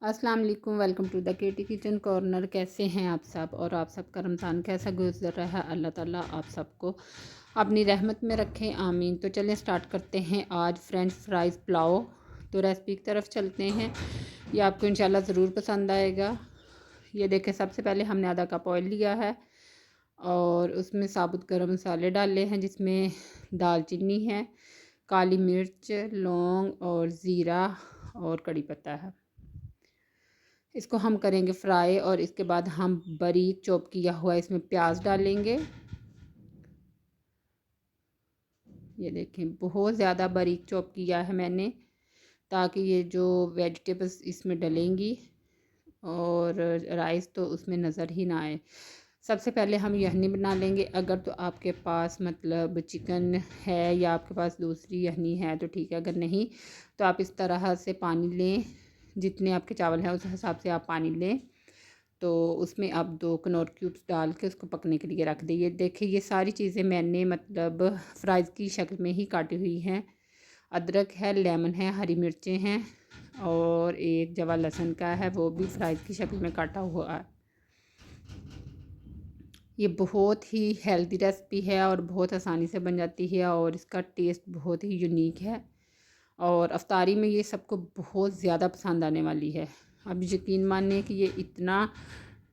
अस्सलाम वालेकुम। Welcome to the KT kitchen corner. कैसे हैं आप सब और आप सबका रमज़ान कैसा गुजर रहा है? अल्लाह ताला आप सबको अपनी रहमत में रखें, आमीन। तो चलें स्टार्ट करते हैं आज फ्रेंच फ्राइज़ पुलाव। तो रेसिपी की तरफ चलते हैं, ये आपको इंशाल्लाह ज़रूर पसंद आएगा। ये देखें, सबसे पहले हमने आधा कप ऑयल लिया है और उसमें साबुत गरम मसाले डाले हैं, जिसमें दालचीनी है, काली मिर्च, लौंग और ज़ीरा और कड़ी पत्ता है। इसको हम करेंगे फ्राई और इसके बाद हम बारीक चॉप किया हुआ इसमें प्याज डालेंगे। ये देखें, बहुत ज़्यादा बारीक चॉप किया है मैंने, ताकि ये जो वेजिटेबल्स इसमें डलेंगी और राइस तो उसमें नज़र ही ना आए। सबसे पहले हम यखनी बना लेंगे। अगर तो आपके पास मतलब चिकन है या आपके पास दूसरी यखनी है तो ठीक है, अगर नहीं तो आप इस तरह से पानी लें, जितने आपके चावल हैं उस हिसाब से आप पानी लें। तो उसमें आप 2 कनौर क्यूब्स डाल के उसको पकने के लिए रख दें। ये देखिए, ये सारी चीज़ें मैंने मतलब फ्राइज़ की शक्ल में ही काटी हुई हैं। अदरक है, लेमन है, हरी मिर्चें हैं और एक जवा लहसुन का है, वो भी फ्राइज़ की शक्ल में काटा हुआ है। ये बहुत ही हेल्दी रेसिपी है और बहुत आसानी से बन जाती है और इसका टेस्ट बहुत ही यूनिक है और अफ्तारी में ये सबको बहुत ज़्यादा पसंद आने वाली है। अब यकीन मानिए कि ये इतना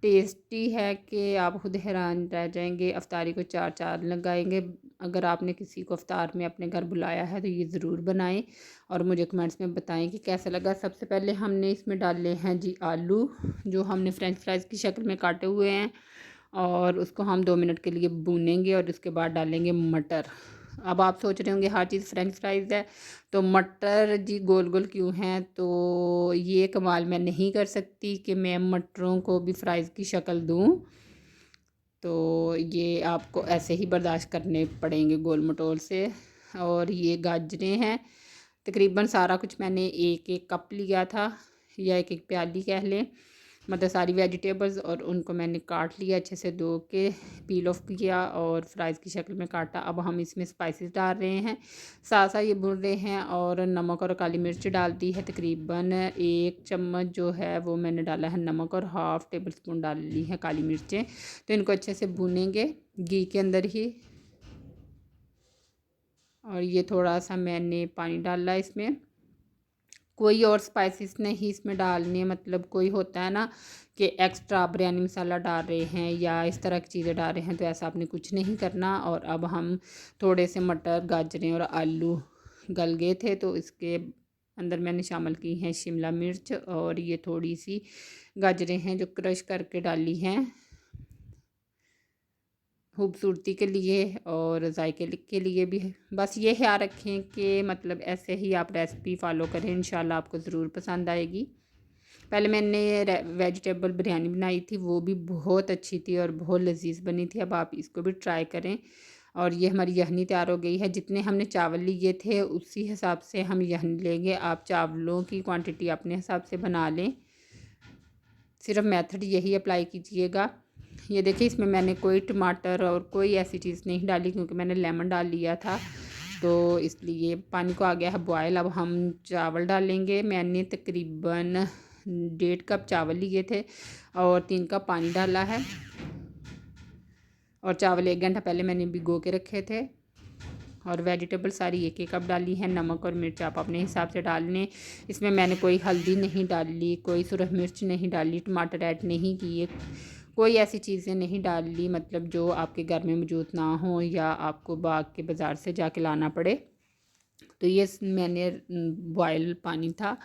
टेस्टी है कि आप खुद हैरान रह जाएंगे। अफ्तारी को चार चार लगाएंगे। अगर आपने किसी को अफ्तार में अपने घर बुलाया है तो ये ज़रूर बनाएं और मुझे कमेंट्स में बताएं कि कैसा लगा। सबसे पहले हमने इसमें डाले हैं जी आलू, जो हमने फ्रेंच फ्राइज़ की शक्ल में काटे हुए हैं और उसको हम 2 मिनट के लिए भूनेंगे और उसके बाद डालेंगे मटर। अब आप सोच रहे होंगे हर चीज़ फ्रेंच फ्राइज़ है तो मटर जी गोल गोल क्यों हैं? तो ये कमाल मैं नहीं कर सकती कि मैं मटरों को भी फ्राइज़ की शक्ल दूँ। तो ये आपको ऐसे ही बर्दाश्त करने पड़ेंगे गोल मटोल से। और ये गाजरें हैं, तकरीबन सारा कुछ मैंने एक एक कप लिया था या एक एक प्याली कह लें, मतलब सारी वेजिटेबल्स, और उनको मैंने काट लिया, अच्छे से धो के पील ऑफ किया और फ्राइज़ की शक्ल में काटा। अब हम इसमें स्पाइसेस डाल रहे हैं, साथ साथ ये भून रहे हैं और नमक और काली मिर्च डाल दी है। तकरीबन 1 चम्मच जो है वो मैंने डाला है नमक और हाफ़ टेबल स्पून डाल ली है काली मिर्चें। तो इनको अच्छे से भूनेंगे घी के अंदर ही। और ये थोड़ा सा मैंने पानी डाला इसमें, कोई और स्पाइसेस नहीं इसमें डालने, मतलब कोई होता है ना कि एक्स्ट्रा बिरयानी मसाला डाल रहे हैं या इस तरह की चीज़ें डाल रहे हैं, तो ऐसा आपने कुछ नहीं करना। और अब हम थोड़े से मटर, गाजरें और आलू गल गए थे तो इसके अंदर मैंने शामिल की हैं शिमला मिर्च, और ये थोड़ी सी गाजरें हैं जो क्रश करके डाली हैं खूबसूरती के लिए और जायके के लिए भी। बस ये ख्याल रखें कि मतलब ऐसे ही आप रेसिपी फ़ॉलो करें, इंशाल्लाह आपको ज़रूर पसंद आएगी। पहले मैंने वेजिटेबल बिरयानी बनाई थी, वो भी बहुत अच्छी थी और बहुत लजीज बनी थी। अब आप इसको भी ट्राई करें। और ये हमारी यखनी तैयार हो गई है। जितने हमने चावल लिए थे उसी हिसाब से हम यखनी लेंगे। आप चावलों की क्वांटिटी अपने हिसाब से बना लें, सिर्फ मेथड यही अप्लाई कीजिएगा। ये देखिए, इसमें मैंने कोई टमाटर और कोई ऐसी चीज़ नहीं डाली क्योंकि मैंने लेमन डाल लिया था, तो इसलिए पानी को आ गया है बॉयल। अब हम चावल डालेंगे। मैंने तकरीबन 1.5 कप चावल लिए थे और 3 कप पानी डाला है। और चावल 1 घंटा पहले मैंने भिगो के रखे थे। और वेजिटेबल सारी एक एक कप डाली है। नमक और मिर्च आप अपने हिसाब से डाल लें। इसमें मैंने कोई हल्दी नहीं डाली, कोई सुरख मिर्च नहीं डाली, टमाटर ऐड नहीं किए, कोई ऐसी चीज़ें नहीं डाली मतलब जो आपके घर में मौजूद ना हो या आपको बाग के बाज़ार से जाके लाना पड़े। तो ये मैंने बॉयल पानी था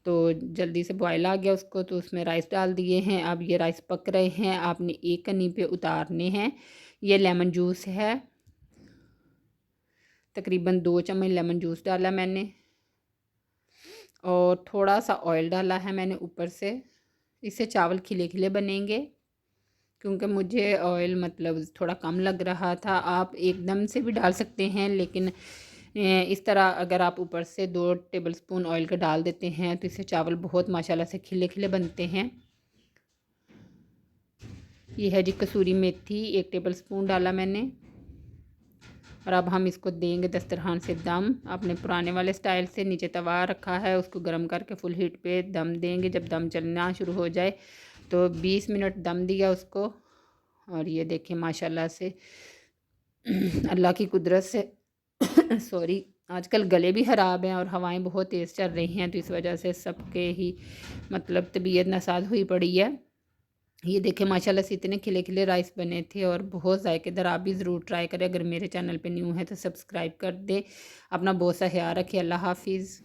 तो जल्दी से बॉयल आ गया उसको, तो उसमें राइस डाल दिए हैं। अब ये राइस पक रहे हैं, आपने एक कनी पे उतारने हैं। ये लेमन जूस है, तकरीबन 2 चम्मच लेमन जूस डाला मैंने और थोड़ा सा ऑयल डाला है मैंने ऊपर से। इससे चावल खिले खिले बनेंगे, क्योंकि मुझे ऑयल मतलब थोड़ा कम लग रहा था। आप एकदम से भी डाल सकते हैं, लेकिन इस तरह अगर आप ऊपर से 2 टेबलस्पून ऑयल का डाल देते हैं तो इससे चावल बहुत माशाल्लाह से खिले खिले बनते हैं। ये है जी कसूरी मेथी, 1 टेबलस्पून डाला मैंने। और अब हम इसको देंगे दस्तरखान से दम अपने पुराने वाले स्टाइल से। नीचे तवा रखा है, उसको गर्म करके फुल हीट पे दम देंगे। जब दम चलना शुरू हो जाए तो 20 मिनट दम दिया उसको। और ये देखिए माशाल्लाह से अल्लाह की कुदरत से सॉरी, आजकल गले भी ख़राब हैं और हवाएं बहुत तेज़ चल रही हैं, तो इस वजह से सबके ही मतलब तबीयत नासाज हुई पड़ी है। ये देखें माशाल्लाह से इतने खिले खिले राइस बने थे और बहुत जायकेदार। आप भी ज़रूर ट्राई करें। अगर मेरे चैनल पे न्यू है तो सब्सक्राइब कर दें। अपना बहुत सा ख्याल रखें। अल्लाह हाफिज़।